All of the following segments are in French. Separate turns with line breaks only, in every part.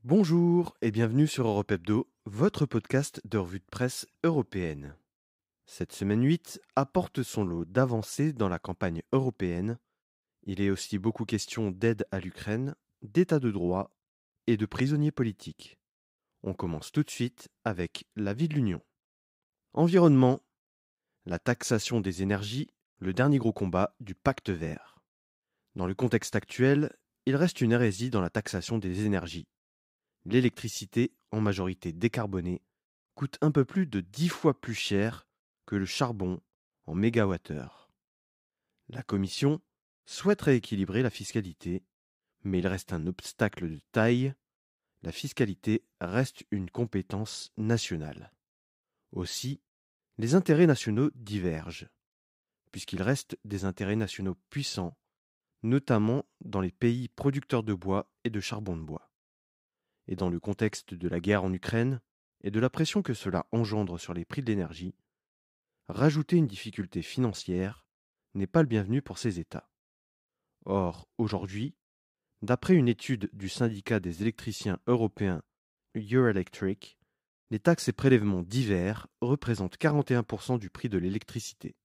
Bonjour et bienvenue sur Europe Hebdo, votre podcast de revue de presse européenne. Cette semaine 8 apporte son lot d'avancées dans la campagne européenne. Il est aussi beaucoup question d'aide à l'Ukraine, d'état de droit et de prisonniers politiques. On commence tout de suite avec l'avis de l'Union. Environnement, la taxation des énergies, le dernier gros combat du pacte vert. Dans le contexte actuel, il reste une hérésie dans la taxation des énergies. L'électricité, en majorité décarbonée, coûte un peu plus de 10 fois plus cher que le charbon en mégawattheure. La Commission souhaite rééquilibrer la fiscalité, mais il reste un obstacle de taille. La fiscalité reste une compétence nationale. Aussi, les intérêts nationaux divergent, puisqu'il reste des intérêts nationaux puissants, notamment dans les pays producteurs de bois et de charbon de bois. Et dans le contexte de la guerre en Ukraine et de la pression que cela engendre sur les prix de l'énergie, rajouter une difficulté financière n'est pas le bienvenu pour ces États. Or, aujourd'hui, d'après une étude du syndicat des électriciens européens Eurelectric, les taxes et prélèvements divers représentent 41% du prix de l'électricité.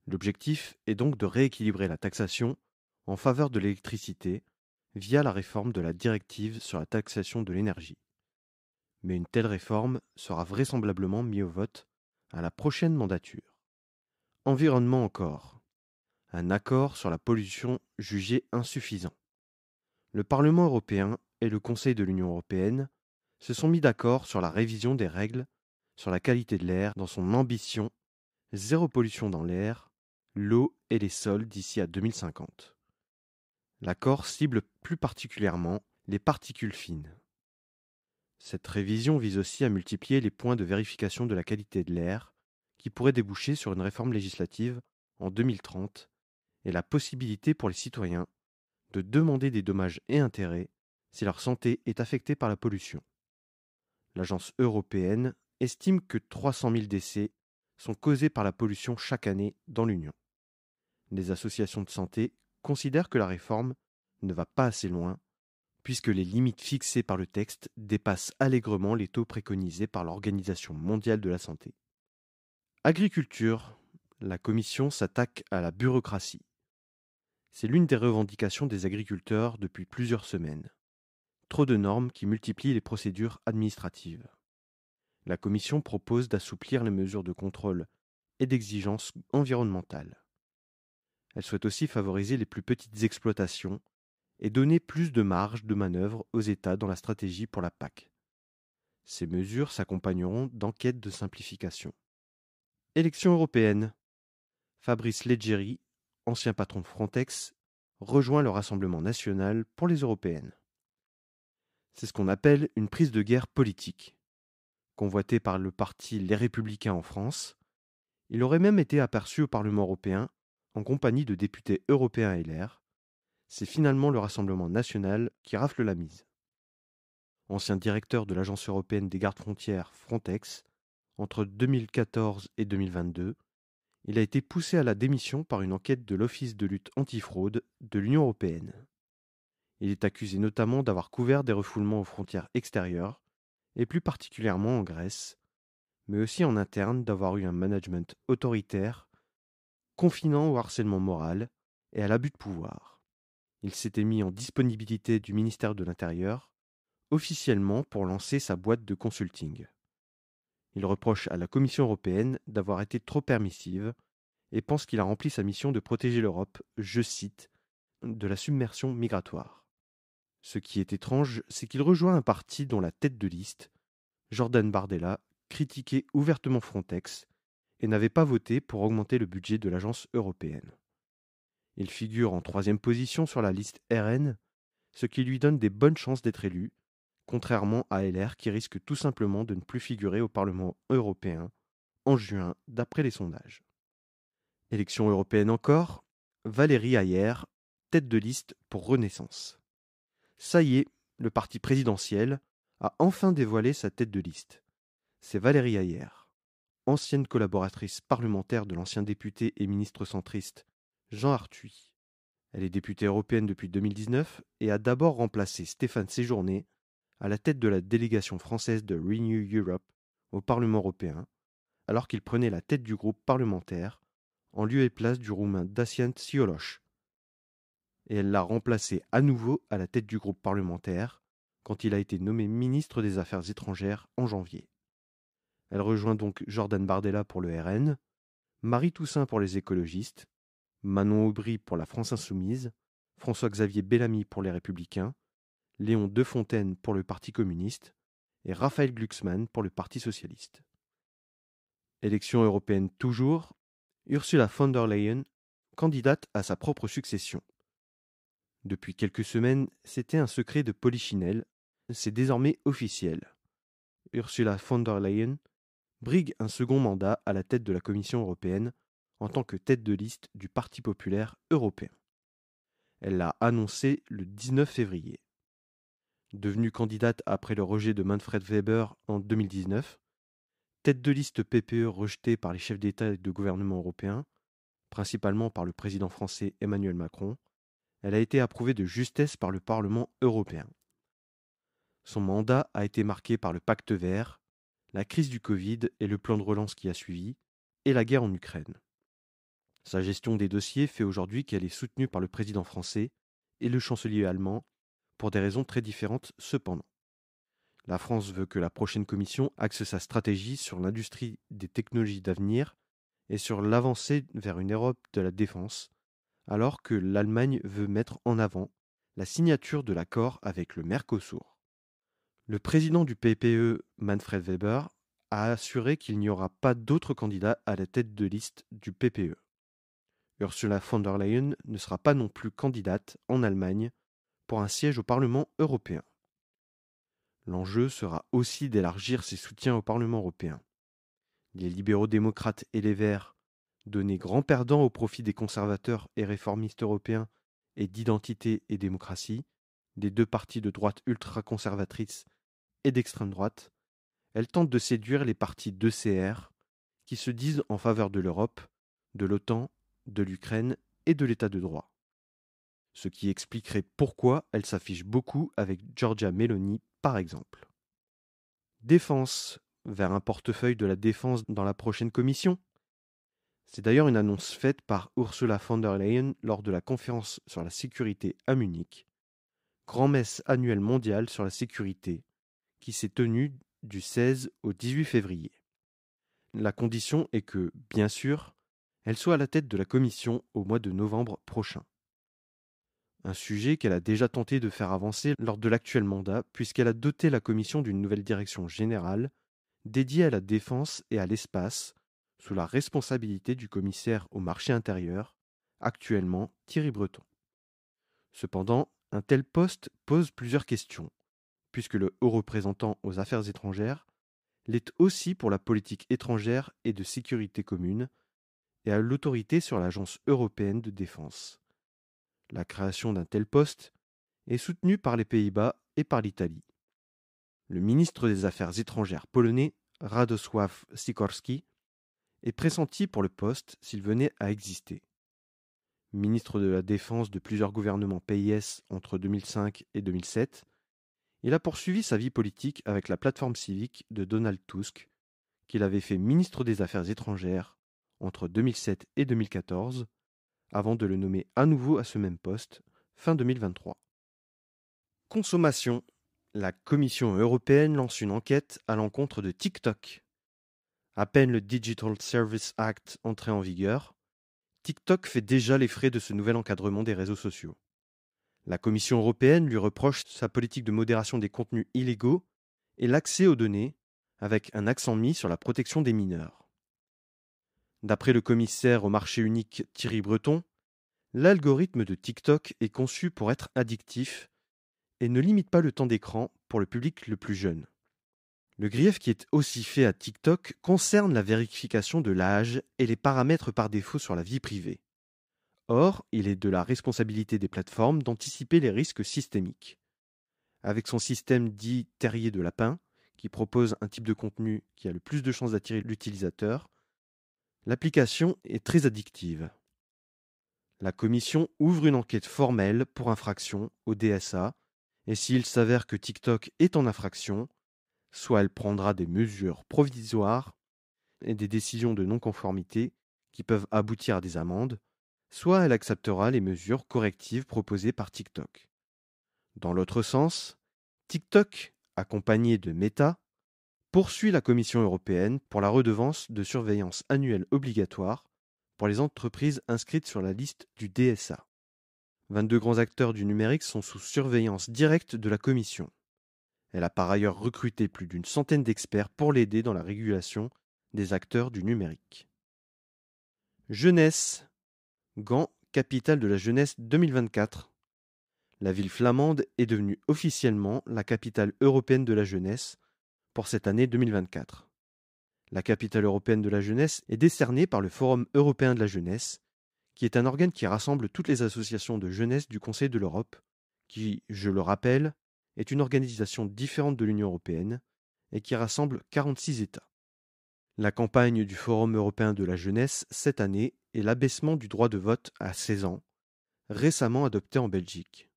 L'objectif est donc de rééquilibrer la taxation en faveur de l'électricité via la réforme de la directive sur la taxation de l'énergie. Mais une telle réforme sera vraisemblablement mise au vote à la prochaine mandature. Environnement encore. Un accord sur la pollution jugé insuffisant. Le Parlement européen et le Conseil de l'Union européenne se sont mis d'accord sur la révision des règles sur la qualité de l'air dans son ambition zéro pollution dans l'air, l'eau et les sols d'ici à 2050. L'accord cible plus particulièrement les particules fines. Cette révision vise aussi à multiplier les points de vérification de la qualité de l'air qui pourraient déboucher sur une réforme législative en 2030 et la possibilité pour les citoyens de demander des dommages et intérêts si leur santé est affectée par la pollution. L'agence européenne estime que 300 000 décès sont causés par la pollution chaque année dans l'Union. Les associations de santé considèrent que la réforme ne va pas assez loin puisque les limites fixées par le texte dépassent allègrement les taux préconisés par l'Organisation mondiale de la santé. Agriculture, la Commission s'attaque à la bureaucratie. C'est l'une des revendications des agriculteurs depuis plusieurs semaines. Trop de normes qui multiplient les procédures administratives. La Commission propose d'assouplir les mesures de contrôle et d'exigence environnementales. Elle souhaite aussi favoriser les plus petites exploitations et donner plus de marge de manœuvre aux États dans la stratégie pour la PAC. Ces mesures s'accompagneront d'enquêtes de simplification. Élections européennes. Fabrice Leggeri, ancien patron de Frontex, rejoint le Rassemblement national pour les européennes. C'est ce qu'on appelle une prise de guerre politique. Convoité par le parti Les Républicains en France, il aurait même été aperçu au Parlement européen en compagnie de députés européens LR. C'est finalement le Rassemblement national qui rafle la mise. Ancien directeur de l'Agence européenne des gardes-frontières Frontex, entre 2014 et 2022, il a été poussé à la démission par une enquête de l'Office de lutte antifraude de l'Union européenne. Il est accusé notamment d'avoir couvert des refoulements aux frontières extérieures, et plus particulièrement en Grèce, mais aussi en interne d'avoir eu un management autoritaire, confinant au harcèlement moral et à l'abus de pouvoir. Il s'était mis en disponibilité du ministère de l'Intérieur, officiellement pour lancer sa boîte de consulting. Il reproche à la Commission européenne d'avoir été trop permissive et pense qu'il a rempli sa mission de protéger l'Europe, je cite, de la submersion migratoire. Ce qui est étrange, c'est qu'il rejoint un parti dont la tête de liste, Jordan Bardella, critiquait ouvertement Frontex et n'avait pas voté pour augmenter le budget de l'agence européenne. Il figure en 3e position sur la liste RN, ce qui lui donne des bonnes chances d'être élu, contrairement à LR qui risque tout simplement de ne plus figurer au Parlement européen en juin d'après les sondages. Élection européenne encore, Valérie Hayer, tête de liste pour Renaissance. Ça y est, le parti présidentiel a enfin dévoilé sa tête de liste. C'est Valérie Hayer, ancienne collaboratrice parlementaire de l'ancien député et ministre centriste Jean Arthuis. Elle est députée européenne depuis 2019 et a d'abord remplacé Stéphane Séjourné à la tête de la délégation française de Renew Europe au Parlement européen, alors qu'il prenait la tête du groupe parlementaire, en lieu et place du Roumain Dacian Cioloș. Et elle l'a remplacé à nouveau à la tête du groupe parlementaire quand il a été nommé ministre des Affaires étrangères en janvier. Elle rejoint donc Jordan Bardella pour le RN, Marie Toussaint pour les écologistes, Manon Aubry pour la France insoumise, François-Xavier Bellamy pour les Républicains, Léon Defontaine pour le Parti communiste et Raphaël Glucksmann pour le Parti socialiste. Élection européenne toujours, Ursula von der Leyen, candidate à sa propre succession. Depuis quelques semaines, c'était un secret de polichinelle, c'est désormais officiel. Ursula von der Leyen brigue un second mandat à la tête de la Commission européenne en tant que tête de liste du Parti populaire européen. Elle l'a annoncé le 19 février. Devenue candidate après le rejet de Manfred Weber en 2019, tête de liste PPE rejetée par les chefs d'État et de gouvernement européens, principalement par le président français Emmanuel Macron, elle a été approuvée de justesse par le Parlement européen. Son mandat a été marqué par le pacte vert, la crise du Covid et le plan de relance qui a suivi, et la guerre en Ukraine. Sa gestion des dossiers fait aujourd'hui qu'elle est soutenue par le président français et le chancelier allemand, pour des raisons très différentes cependant. La France veut que la prochaine commission axe sa stratégie sur l'industrie des technologies d'avenir et sur l'avancée vers une Europe de la défense, alors que l'Allemagne veut mettre en avant la signature de l'accord avec le Mercosur. Le président du PPE, Manfred Weber, a assuré qu'il n'y aura pas d'autres candidats à la tête de liste du PPE. Ursula von der Leyen ne sera pas non plus candidate en Allemagne pour un siège au Parlement européen. L'enjeu sera aussi d'élargir ses soutiens au Parlement européen. Les libéraux démocrates et les Verts, donnés grands perdants au profit des conservateurs et réformistes européens et d'identité et démocratie, des deux partis de droite ultra-conservatrices et d'extrême droite, elles tentent de séduire les partis d'ECR qui se disent en faveur de l'Europe, de l'OTAN, de l'Ukraine et de l'État de droit. Ce qui expliquerait pourquoi elle s'affiche beaucoup avec Giorgia Meloni par exemple. Défense, vers un portefeuille de la défense dans la prochaine commission. C'est d'ailleurs une annonce faite par Ursula von der Leyen lors de la conférence sur la sécurité à Munich, grand-messe annuelle mondiale sur la sécurité, qui s'est tenue du 16 au 18 février. La condition est que, bien sûr, elle soit à la tête de la commission au mois de novembre prochain. Un sujet qu'elle a déjà tenté de faire avancer lors de l'actuel mandat, puisqu'elle a doté la commission d'une nouvelle direction générale dédiée à la défense et à l'espace, sous la responsabilité du commissaire au marché intérieur, actuellement Thierry Breton. Cependant, un tel poste pose plusieurs questions, puisque le haut représentant aux affaires étrangères l'est aussi pour la politique étrangère et de sécurité commune, et a l'autorité sur l'Agence européenne de défense. La création d'un tel poste est soutenue par les Pays-Bas et par l'Italie. Le ministre des Affaires étrangères polonais, Radosław Sikorski, est pressenti pour le poste s'il venait à exister. Ministre de la Défense de plusieurs gouvernements PIS entre 2005 et 2007, il a poursuivi sa vie politique avec la plateforme civique de Donald Tusk, qu'il avait fait ministre des Affaires étrangères entre 2007 et 2014, avant de le nommer à nouveau à ce même poste, fin 2023. Consommation. La Commission européenne lance une enquête à l'encontre de TikTok. À peine le Digital Services Act entré en vigueur, TikTok fait déjà les frais de ce nouvel encadrement des réseaux sociaux. La Commission européenne lui reproche sa politique de modération des contenus illégaux et l'accès aux données, avec un accent mis sur la protection des mineurs. D'après le commissaire au marché unique Thierry Breton, l'algorithme de TikTok est conçu pour être addictif et ne limite pas le temps d'écran pour le public le plus jeune. Le grief qui est aussi fait à TikTok concerne la vérification de l'âge et les paramètres par défaut sur la vie privée. Or, il est de la responsabilité des plateformes d'anticiper les risques systémiques. Avec son système dit terrier de lapin, qui propose un type de contenu qui a le plus de chances d'attirer l'utilisateur, l'application est très addictive. La Commission ouvre une enquête formelle pour infraction au DSA Et s'il s'avère que TikTok est en infraction, soit elle prendra des mesures provisoires et des décisions de non-conformité qui peuvent aboutir à des amendes, soit elle acceptera les mesures correctives proposées par TikTok. Dans l'autre sens, TikTok, accompagné de Meta, poursuit la Commission européenne pour la redevance de surveillance annuelle obligatoire pour les entreprises inscrites sur la liste du DSA. 22 grands acteurs du numérique sont sous surveillance directe de la Commission. Elle a par ailleurs recruté plus d'une centaine d'experts pour l'aider dans la régulation des acteurs du numérique. Jeunesse. Gand, capitale de la jeunesse 2024. La ville flamande est devenue officiellement la capitale européenne de la jeunesse pour cette année 2024. La capitale européenne de la jeunesse est décernée par le Forum européen de la jeunesse, qui est un organe qui rassemble toutes les associations de jeunesse du Conseil de l'Europe, qui, je le rappelle, est une organisation différente de l'Union européenne et qui rassemble 46 États. La campagne du Forum européen de la jeunesse cette année est l'abaissement du droit de vote à 16 ans, récemment adopté en Belgique.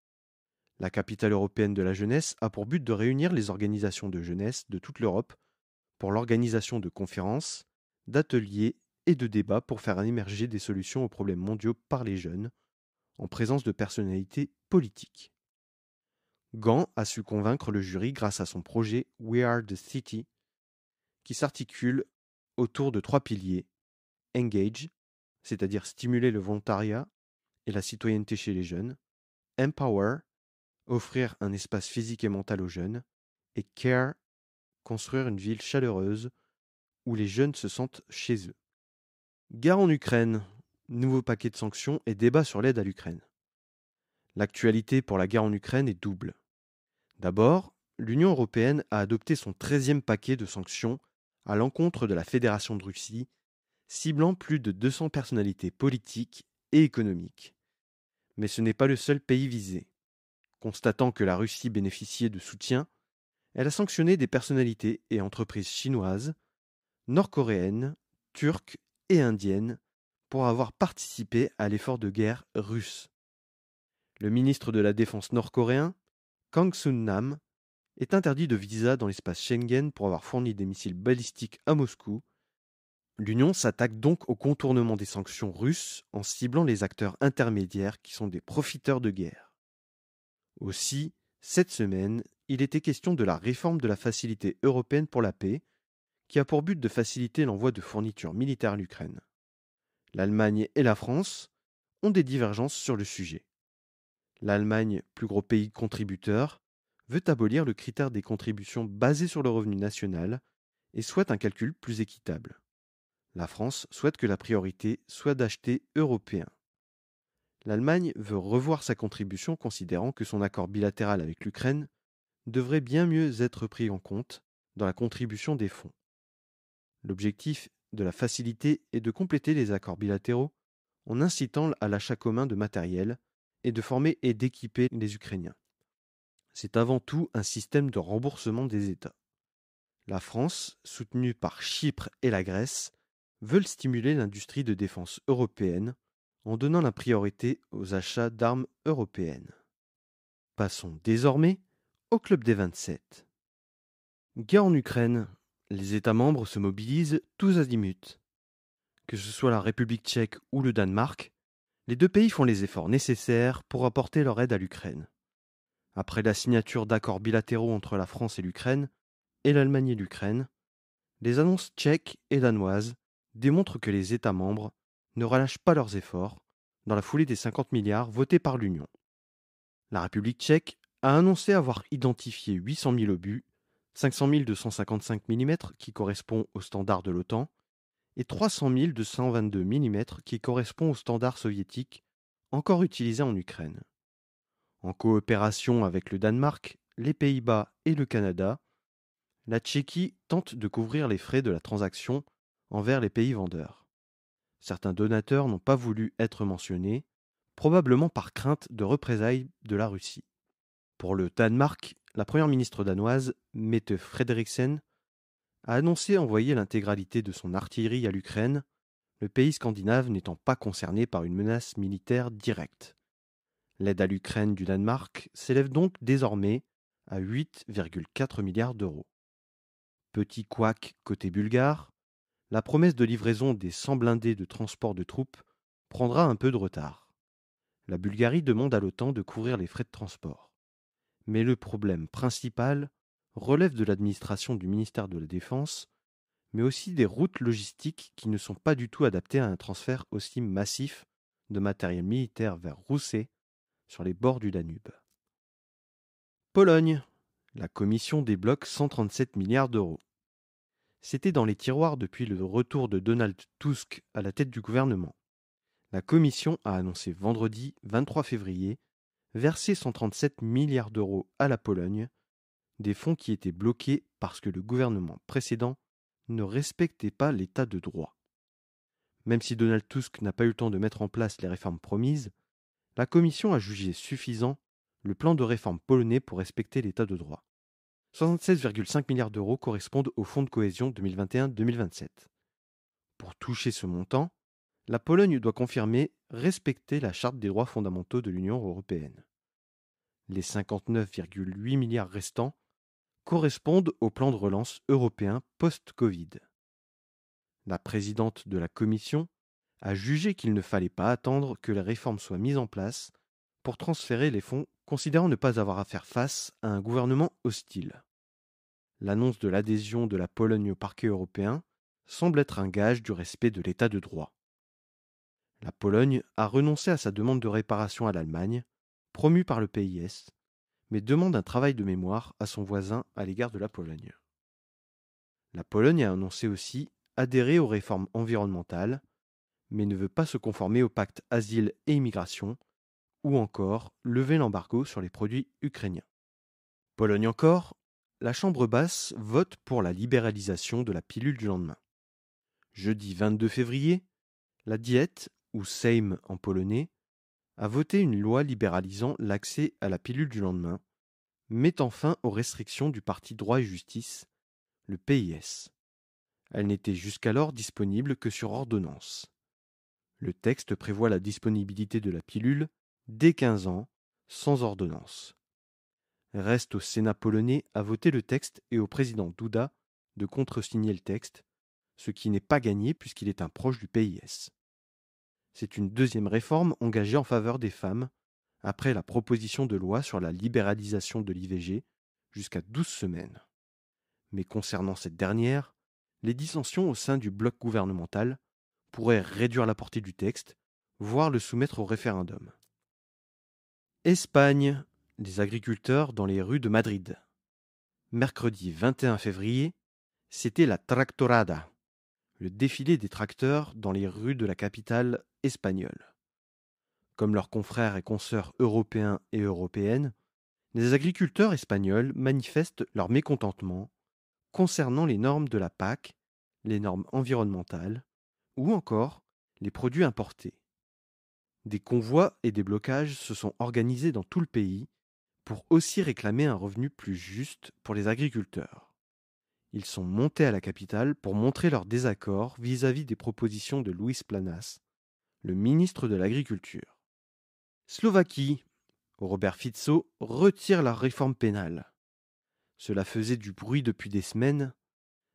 La capitale européenne de la jeunesse a pour but de réunir les organisations de jeunesse de toute l'Europe pour l'organisation de conférences, d'ateliers et de débats pour faire émerger des solutions aux problèmes mondiaux par les jeunes, en présence de personnalités politiques. Gand a su convaincre le jury grâce à son projet We Are the City, qui s'articule autour de 3 piliers: Engage, c'est-à-dire stimuler le volontariat et la citoyenneté chez les jeunes; Empower, offrir un espace physique et mental aux jeunes; et Care, construire une ville chaleureuse où les jeunes se sentent chez eux. Guerre en Ukraine, nouveau paquet de sanctions et débat sur l'aide à l'Ukraine. L'actualité pour la guerre en Ukraine est double. D'abord, l'Union européenne a adopté son 13e paquet de sanctions à l'encontre de la Fédération de Russie, ciblant plus de 200 personnalités politiques et économiques. Mais ce n'est pas le seul pays visé. Constatant que la Russie bénéficiait de soutien, elle a sanctionné des personnalités et entreprises chinoises, nord-coréennes, turques et indiennes pour avoir participé à l'effort de guerre russe. Le ministre de la Défense nord-coréen, Kang Sun-nam, est interdit de visa dans l'espace Schengen pour avoir fourni des missiles balistiques à Moscou. L'Union s'attaque donc au contournement des sanctions russes en ciblant les acteurs intermédiaires qui sont des profiteurs de guerre. Aussi, cette semaine, il était question de la réforme de la Facilité européenne pour la paix, qui a pour but de faciliter l'envoi de fournitures militaires à l'Ukraine. L'Allemagne et la France ont des divergences sur le sujet. L'Allemagne, plus gros pays contributeur, veut abolir le critère des contributions basé sur le revenu national et souhaite un calcul plus équitable. La France souhaite que la priorité soit d'acheter européen. L'Allemagne veut revoir sa contribution considérant que son accord bilatéral avec l'Ukraine devrait bien mieux être pris en compte dans la contribution des fonds. L'objectif de la facilité est de compléter les accords bilatéraux en incitant à l'achat commun de matériel et de former et d'équiper les Ukrainiens. C'est avant tout un système de remboursement des États. La France, soutenue par Chypre et la Grèce, veulent stimuler l'industrie de défense européenne en donnant la priorité aux achats d'armes européennes. Passons désormais au club des 27. Guerre en Ukraine. Les États membres se mobilisent tous azimuts. Que ce soit la République tchèque ou le Danemark, les deux pays font les efforts nécessaires pour apporter leur aide à l'Ukraine. Après la signature d'accords bilatéraux entre la France et l'Ukraine, et l'Allemagne et l'Ukraine, les annonces tchèques et danoises démontrent que les États membres ne relâchent pas leurs efforts dans la foulée des 50 milliards votés par l'Union. La République tchèque a annoncé avoir identifié 800 000 obus, 500 000 de 155 mm qui correspond au standard de l'OTAN et 300 000 de 122 mm qui correspond au standard soviétique encore utilisé en Ukraine. En coopération avec le Danemark, les Pays-Bas et le Canada, la Tchéquie tente de couvrir les frais de la transaction envers les pays vendeurs. Certains donateurs n'ont pas voulu être mentionnés, probablement par crainte de représailles de la Russie. Pour le Danemark, la première ministre danoise, Mette Frederiksen, a annoncé envoyer l'intégralité de son artillerie à l'Ukraine, le pays scandinave n'étant pas concerné par une menace militaire directe. L'aide à l'Ukraine du Danemark s'élève donc désormais à 8,4 milliards d'euros. Petit couac côté bulgare, la promesse de livraison des 100 blindés de transport de troupes prendra un peu de retard. La Bulgarie demande à l'OTAN de couvrir les frais de transport. Mais le problème principal relève de l'administration du ministère de la Défense, mais aussi des routes logistiques qui ne sont pas du tout adaptées à un transfert aussi massif de matériel militaire vers Roussé, sur les bords du Danube. Pologne. La Commission débloque 137 milliards d'euros. C'était dans les tiroirs depuis le retour de Donald Tusk à la tête du gouvernement. La Commission a annoncé vendredi 23 février verser 137 milliards d'euros à la Pologne, des fonds qui étaient bloqués parce que le gouvernement précédent ne respectait pas l'état de droit. Même si Donald Tusk n'a pas eu le temps de mettre en place les réformes promises, la Commission a jugé suffisant le plan de réforme polonais pour respecter l'état de droit. 76,5 milliards d'euros correspondent au Fonds de cohésion 2021-2027. Pour toucher ce montant, la Pologne doit confirmer respecter la Charte des droits fondamentaux de l'Union européenne. Les 59,8 milliards restants correspondent au plan de relance européen post-Covid. La présidente de la Commission a jugé qu'il ne fallait pas attendre que les réformes soient mises en place pour transférer les fonds, considérant ne pas avoir à faire face à un gouvernement hostile. L'annonce de l'adhésion de la Pologne au parquet européen semble être un gage du respect de l'état de droit. La Pologne a renoncé à sa demande de réparation à l'Allemagne, promue par le PIS, mais demande un travail de mémoire à son voisin à l'égard de la Pologne. La Pologne a annoncé aussi adhérer aux réformes environnementales, mais ne veut pas se conformer au pacte Asile et Immigration, ou encore lever l'embargo sur les produits ukrainiens. Pologne encore, la Chambre basse vote pour la libéralisation de la pilule du lendemain. Jeudi 22 février, la Diète, ou Sejm en polonais, a voté une loi libéralisant l'accès à la pilule du lendemain, mettant fin aux restrictions du parti Droit et Justice, le PIS. Elle n'était jusqu'alors disponible que sur ordonnance. Le texte prévoit la disponibilité de la pilule dès 15 ans, sans ordonnance. Reste au Sénat polonais à voter le texte et au président Duda de contresigner le texte, ce qui n'est pas gagné puisqu'il est un proche du PIS. C'est une deuxième réforme engagée en faveur des femmes, après la proposition de loi sur la libéralisation de l'IVG jusqu'à 12 semaines. Mais concernant cette dernière, les dissensions au sein du bloc gouvernemental pourraient réduire la portée du texte, voire le soumettre au référendum. Espagne. Les agriculteurs dans les rues de Madrid. Mercredi 21 février, c'était la Tractorada, le défilé des tracteurs dans les rues de la capitale espagnole. Comme leurs confrères et consoeurs européens et européennes, les agriculteurs espagnols manifestent leur mécontentement concernant les normes de la PAC, les normes environnementales ou encore les produits importés. Des convois et des blocages se sont organisés dans tout le pays pour aussi réclamer un revenu plus juste pour les agriculteurs. Ils sont montés à la capitale pour montrer leur désaccord vis-à-vis des propositions de Luis Planas, le ministre de l'Agriculture. Slovaquie. Robert Fico retire la réforme pénale. Cela faisait du bruit depuis des semaines.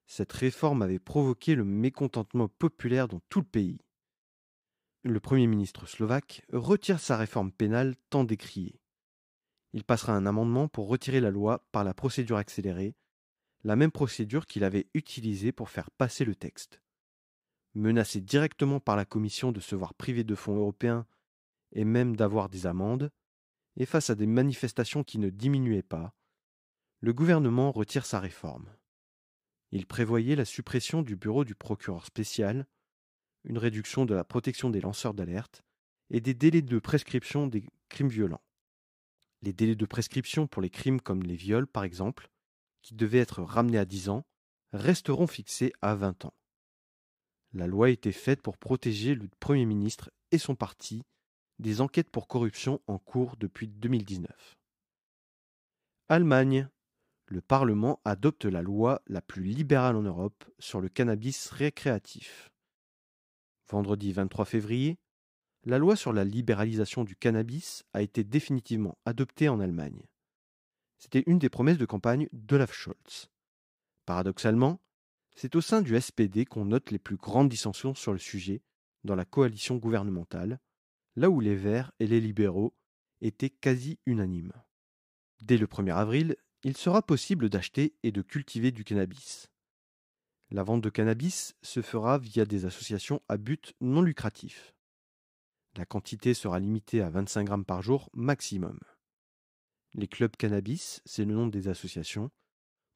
Cette réforme avait provoqué le mécontentement populaire dans tout le pays. Le Premier ministre slovaque retire sa réforme pénale tant décriée. Il passera un amendement pour retirer la loi par la procédure accélérée, la même procédure qu'il avait utilisée pour faire passer le texte. Menacé directement par la Commission de se voir privé de fonds européens et même d'avoir des amendes, et face à des manifestations qui ne diminuaient pas, le gouvernement retire sa réforme. Il prévoyait la suppression du bureau du procureur spécial, une réduction de la protection des lanceurs d'alerte et des délais de prescription des crimes violents. Les délais de prescription pour les crimes comme les viols, par exemple, qui devaient être ramenés à 10 ans, resteront fixés à 20 ans. La loi était faite pour protéger le Premier ministre et son parti des enquêtes pour corruption en cours depuis 2019. Allemagne. Le Parlement adopte la loi la plus libérale en Europe sur le cannabis récréatif. Vendredi 23 février, la loi sur la libéralisation du cannabis a été définitivement adoptée en Allemagne. C'était une des promesses de campagne d'Olaf Scholz. Paradoxalement, c'est au sein du SPD qu'on note les plus grandes dissensions sur le sujet dans la coalition gouvernementale, là où les Verts et les libéraux étaient quasi unanimes. Dès le 1er avril, il sera possible d'acheter et de cultiver du cannabis. La vente de cannabis se fera via des associations à but non lucratif. La quantité sera limitée à 25 grammes par jour maximum. Les clubs cannabis, c'est le nom des associations,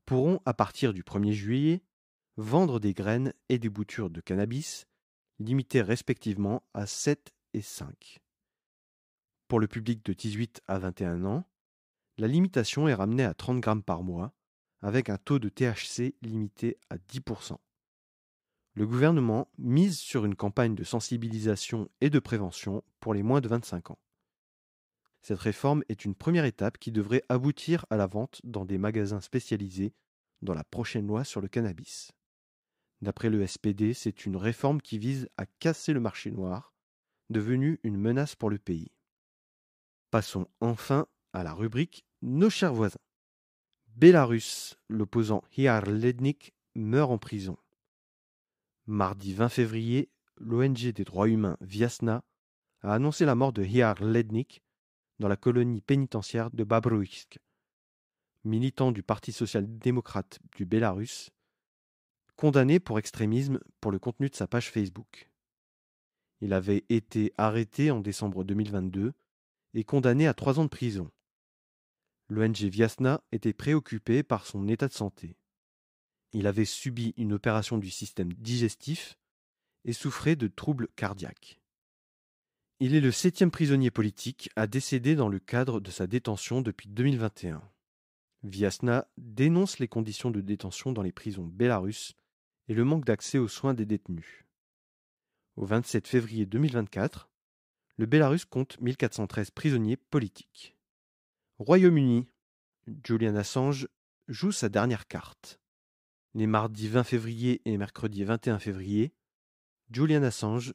pourront à partir du 1er juillet vendre des graines et des boutures de cannabis limitées respectivement à 7 et 5. Pour le public de 18 à 21 ans, la limitation est ramenée à 30 grammes par mois avec un taux de THC limité à 10%. Le gouvernement mise sur une campagne de sensibilisation et de prévention pour les moins de 25 ans. Cette réforme est une première étape qui devrait aboutir à la vente dans des magasins spécialisés dans la prochaine loi sur le cannabis. D'après le SPD, c'est une réforme qui vise à casser le marché noir, devenu une menace pour le pays. Passons enfin à la rubrique Nos chers voisins. Bélarus, l'opposant Ihar Lednik, meurt en prison. Mardi 20 février, l'ONG des droits humains Viasna a annoncé la mort de Ihar Lednik dans la colonie pénitentiaire de Babrouïsk. Militant du Parti social-démocrate du Bélarus, condamné pour extrémisme pour le contenu de sa page Facebook. Il avait été arrêté en décembre 2022 et condamné à 3 ans de prison. L'ONG Viasna était préoccupé par son état de santé. Il avait subi une opération du système digestif et souffrait de troubles cardiaques. Il est le 7e prisonnier politique à décéder dans le cadre de sa détention depuis 2021. Viasna dénonce les conditions de détention dans les prisons bélarusses et le manque d'accès aux soins des détenus. Au 27 février 2024, le Bélarus compte 1413 prisonniers politiques. Royaume-Uni, Julian Assange joue sa dernière carte. Les mardis 20 février et mercredi 21 février, Julian Assange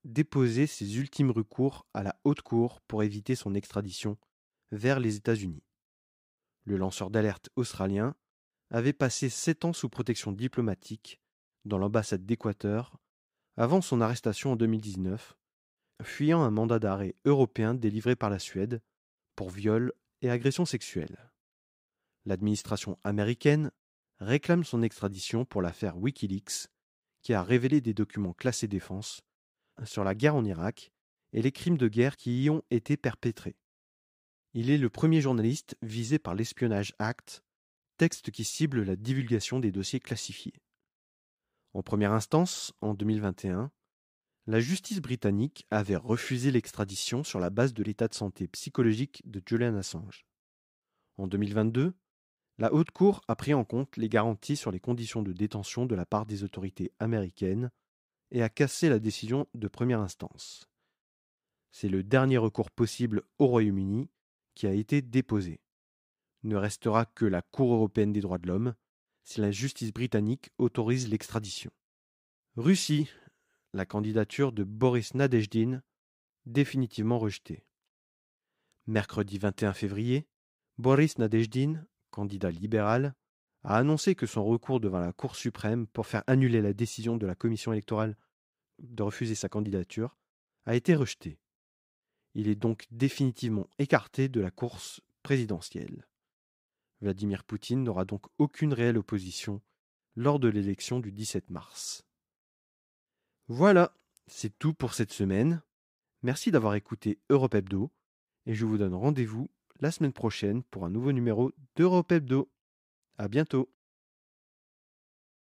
déposait ses ultimes recours à la Haute Cour pour éviter son extradition vers les États-Unis. Le lanceur d'alerte australien avait passé 7 ans sous protection diplomatique dans l'ambassade d'Équateur avant son arrestation en 2019, fuyant un mandat d'arrêt européen délivré par la Suède pour viol et agression sexuelle. L'administration américaine réclame son extradition pour l'affaire Wikileaks, qui a révélé des documents classés défense sur la guerre en Irak et les crimes de guerre qui y ont été perpétrés. Il est le premier journaliste visé par l'Espionnage Act, texte qui cible la divulgation des dossiers classifiés. En première instance, en 2021, la justice britannique avait refusé l'extradition sur la base de l'état de santé psychologique de Julian Assange. En 2022, la Haute Cour a pris en compte les garanties sur les conditions de détention de la part des autorités américaines et a cassé la décision de première instance. C'est le dernier recours possible au Royaume-Uni qui a été déposé. Ne restera que la Cour européenne des droits de l'homme si la justice britannique autorise l'extradition. Russie, la candidature de Boris Nadezhdin, définitivement rejetée. Mercredi 21 février, Boris Nadezhdin, candidat libéral, a annoncé que son recours devant la Cour suprême pour faire annuler la décision de la commission électorale de refuser sa candidature a été rejeté. Il est donc définitivement écarté de la course présidentielle. Vladimir Poutine n'aura donc aucune réelle opposition lors de l'élection du 17 mars. Voilà, c'est tout pour cette semaine. Merci d'avoir écouté Europe Hebdo et je vous donne rendez-vous la semaine prochaine pour un nouveau numéro d'Europe Hebdo. À bientôt.